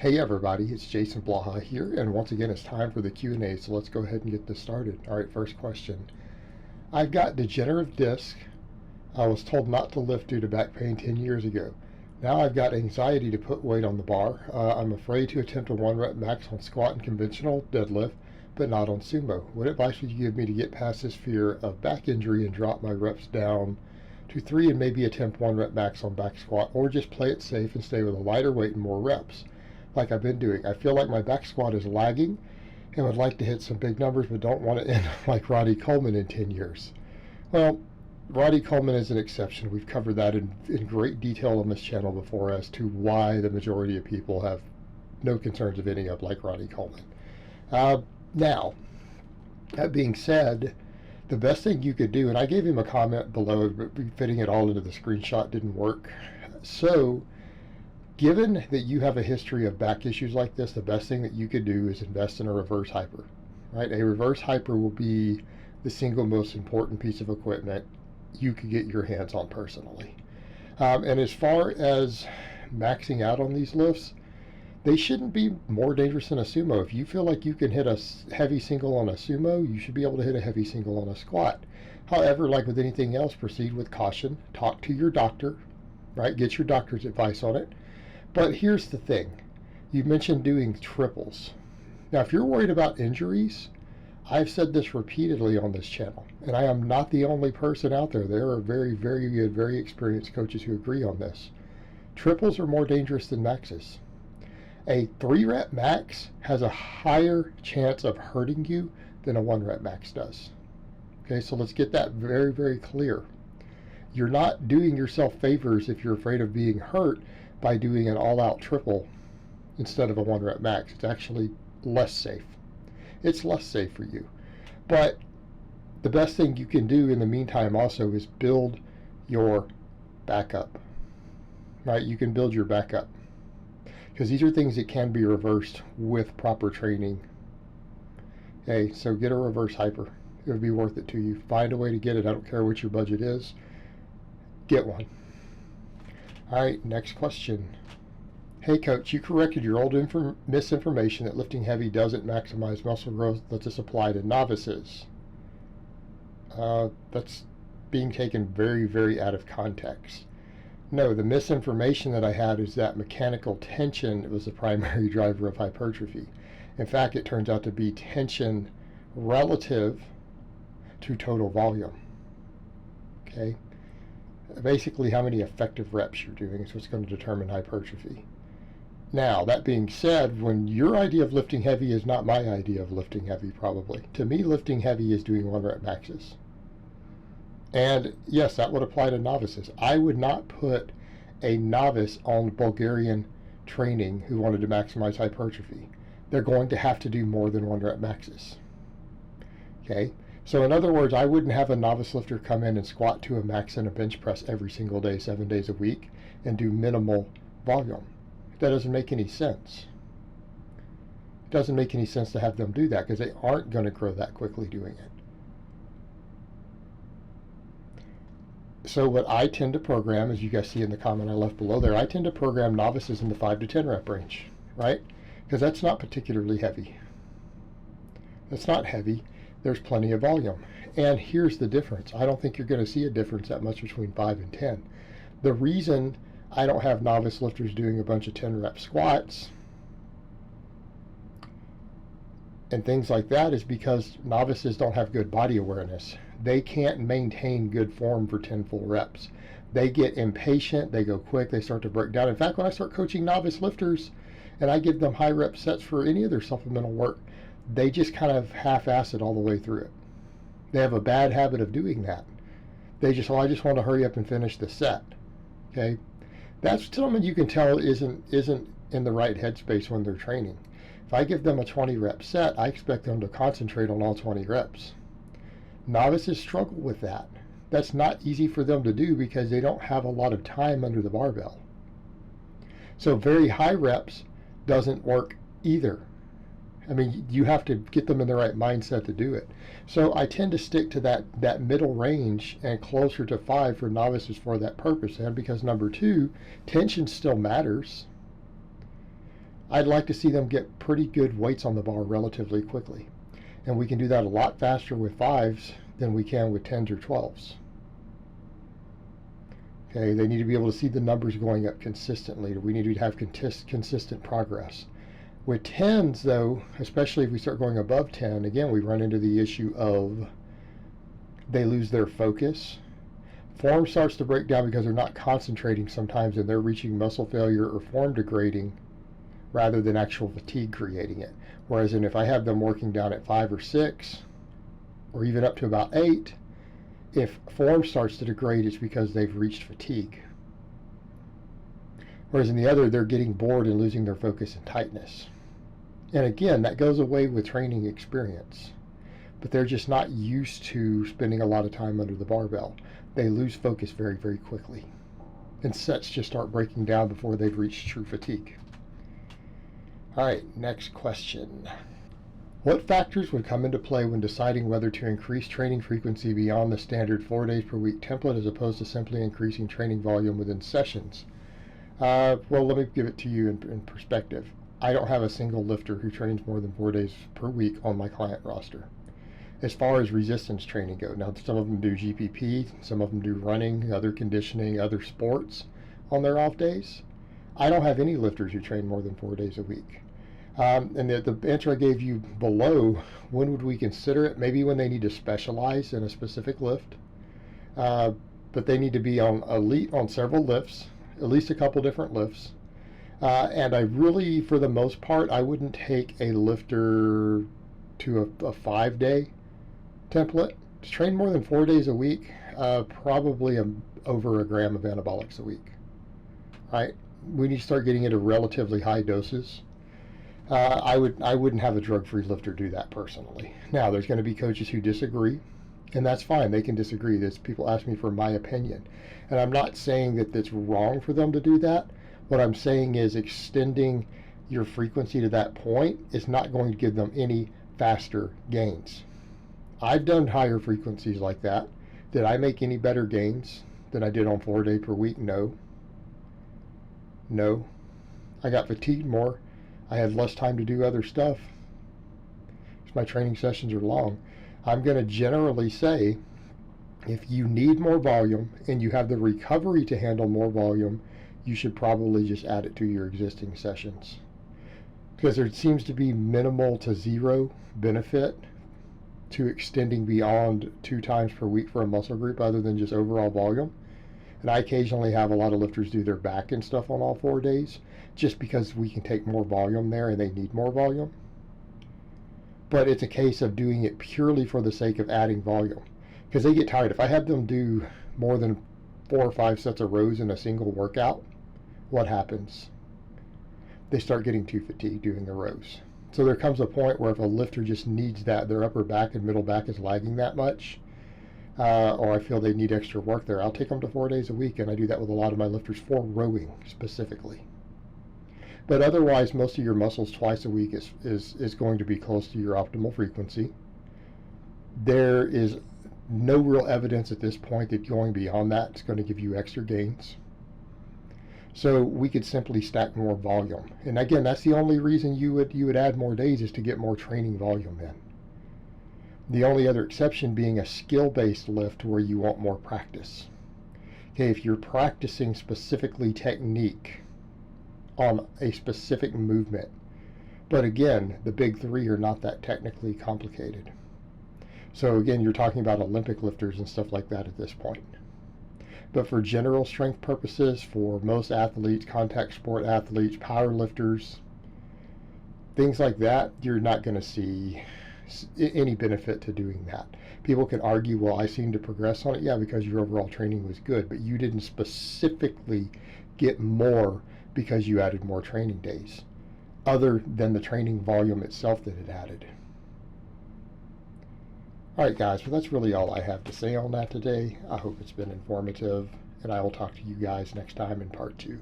Hey everybody, it's Jason Blaha here, and once again it's time for the Q&A, so let's go ahead and get this started. Alright, first question. I've got degenerative disc. I was told not to lift due to back pain 10 years ago. Now I've got anxiety to put weight on the bar. I'm afraid to attempt a 1 rep max on squat and conventional deadlift, but not on sumo. What advice would you give me to get past this fear of back injury and drop my reps down to 3 and maybe attempt 1 rep max on back squat, or just play it safe and stay with a lighter weight and more reps like I've been doing? I feel like my back squat is lagging and would like to hit some big numbers, but don't want to end like Ronnie Colman in 10 years. Well, Ronnie Colman is an exception. We've covered that in great detail on this channel before as to why the majority of people have no concerns of ending up like Ronnie Colman. Now, that being said, the best thing you could do, and I gave him a comment below, but fitting it all into the screenshot didn't work. So, given that you have a history of back issues like this, the best thing that you could do is invest in a reverse hyper, right? A reverse hyper will be the single most important piece of equipment you could get your hands on personally. And as far as maxing out on these lifts, they shouldn't be more dangerous than a sumo. If you feel like you can hit a heavy single on a sumo, you should be able to hit a heavy single on a squat. However, like with anything else, proceed with caution. Talk to your doctor, right? Get your doctor's advice on it. But here's the thing. You mentioned doing triples. Now, if you're worried about injuries, I've said this repeatedly on this channel, and I am not the only person out there. There are very, very good, very experienced coaches who agree on this. Triples are more dangerous than maxes. A 3 rep max has a higher chance of hurting you than a 1 rep max does. Okay, so let's get that very, very clear. You're not doing yourself favors if you're afraid of being hurt by doing an all-out triple instead of a 1 rep max. It's actually less safe. It's less safe for you. But the best thing you can do in the meantime also is build your backup. Right? You can build your backup. Because these are things that can be reversed with proper training. Okay, so get a reverse hyper. It would be worth it to you. Find a way to get it. I don't care what your budget is. Get one. All right, next question. Hey coach, you corrected your old misinformation that lifting heavy doesn't maximize muscle growth. Let's just apply to novices. That's being taken very, very out of context. No, the misinformation that I had is that mechanical tension was the primary driver of hypertrophy. In fact, it turns out to be tension relative to total volume. Okay? Basically, how many effective reps you're doing is what's going to determine hypertrophy. Now, that being said, when your idea of lifting heavy is not my idea of lifting heavy, probably. To me, lifting heavy is doing 1 rep maxes. And yes, that would apply to novices. I would not put a novice on Bulgarian training who wanted to maximize hypertrophy. They're going to have to do more than 1 rep maxes. Okay? So in other words, I wouldn't have a novice lifter come in and squat to a max and a bench press every single day, 7 days a week, and do minimal volume. That doesn't make any sense. It doesn't make any sense to have them do that because they aren't going to grow that quickly doing it. So what I tend to program, as you guys see in the comment I left below there, I tend to program novices in the 5 to 10 rep range, right? Because that's not particularly heavy. That's not heavy. There's plenty of volume. And here's the difference. I don't think you're going to see a difference that much between 5 and 10. The reason I don't have novice lifters doing a bunch of 10 rep squats and things like that is because novices don't have good body awareness. They can't maintain good form for 10 full reps. They get impatient, they go quick, they start to break down. In fact, when I start coaching novice lifters and I give them high rep sets for any of their supplemental work, they just kind of half-ass it all the way through it. They have a bad habit of doing that. They just, I just want to hurry up and finish the set. Okay? That's someone you can tell isn't in the right headspace when they're training. If I give them a 20 rep set, I expect them to concentrate on all 20 reps. Novices struggle with that. That's not easy for them to do because they don't have a lot of time under the barbell. So very high reps doesn't work either. I mean, you have to get them in the right mindset to do it. So I tend to stick to that middle range and closer to 5 for novices for that purpose. And because number 2, tension still matters. I'd like to see them get pretty good weights on the bar relatively quickly. And we can do that a lot faster with 5s than we can with 10s or 12s. Okay, they need to be able to see the numbers going up consistently. We need to have consistent progress. With 10s, though, especially if we start going above 10, again, we run into the issue of they lose their focus. Form starts to break down because they're not concentrating sometimes, and they're reaching muscle failure or form degrading rather than actual fatigue creating it. Whereas if I have them working down at 5 or 6, or even up to about 8, if form starts to degrade, it's because they've reached fatigue. Whereas in the other, they're getting bored and losing their focus and tightness. And again, that goes away with training experience. But they're just not used to spending a lot of time under the barbell. They lose focus very, very quickly. And sets just start breaking down before they've reached true fatigue. All right, next question. What factors would come into play when deciding whether to increase training frequency beyond the standard 4 days per week template as opposed to simply increasing training volume within sessions? Well, let me give it to you in perspective. I don't have a single lifter who trains more than 4 days per week on my client roster. As far as resistance training go, now some of them do GPP, some of them do running, other conditioning, other sports on their off days. I don't have any lifters who train more than 4 days a week. And the answer I gave you below, when would we consider it? Maybe when they need to specialize in a specific lift. But they need to be on elite on several lifts, at least a couple different lifts. And I really, for the most part, I wouldn't take a lifter to a 5-day template. To train more than 4 days a week, probably over a gram of anabolics a week. Right? We need to start getting into relatively high doses. I wouldn't have a drug-free lifter do that personally. Now, there's going to be coaches who disagree, and that's fine. They can disagree. There's people ask me for my opinion, and I'm not saying that it's wrong for them to do that. What I'm saying is extending your frequency to that point is not going to give them any faster gains. I've done higher frequencies like that. Did I make any better gains than I did on 4 days per week? No. No. I got fatigued more. I had less time to do other stuff. My training sessions are long. I'm going to generally say if you need more volume and you have the recovery to handle more volume, you should probably just add it to your existing sessions. Because there seems to be minimal to zero benefit to extending beyond 2 times per week for a muscle group other than just overall volume. And I occasionally have a lot of lifters do their back and stuff on all 4 days just because we can take more volume there and they need more volume. But it's a case of doing it purely for the sake of adding volume because they get tired. If I have them do more than 4 or 5 sets of rows in a single workout, what happens? They start getting too fatigued doing the rows. So there comes a point where if a lifter just needs that, their upper back and middle back is lagging that much, or I feel they need extra work there, I'll take them to 4 days a week, and I do that with a lot of my lifters for rowing specifically. But otherwise, most of your muscles twice a week is going to be close to your optimal frequency. There is no real evidence at this point that going beyond that is going to give you extra gains. So we could simply stack more volume. And again, that's the only reason you would add more days is to get more training volume in. The only other exception being a skill-based lift where you want more practice. Okay, if you're practicing specifically technique on a specific movement, but again, the big 3 are not that technically complicated. So again, you're talking about Olympic lifters and stuff like that at this point. But for general strength purposes, for most athletes, contact sport athletes, power lifters, things like that, you're not going to see any benefit to doing that. People can argue, well, I seem to progress on it. Yeah, because your overall training was good, but you didn't specifically get more because you added more training days, other than the training volume itself that it added. All right, guys, well, that's really all I have to say on that today. I hope it's been informative, and I will talk to you guys next time in part 2.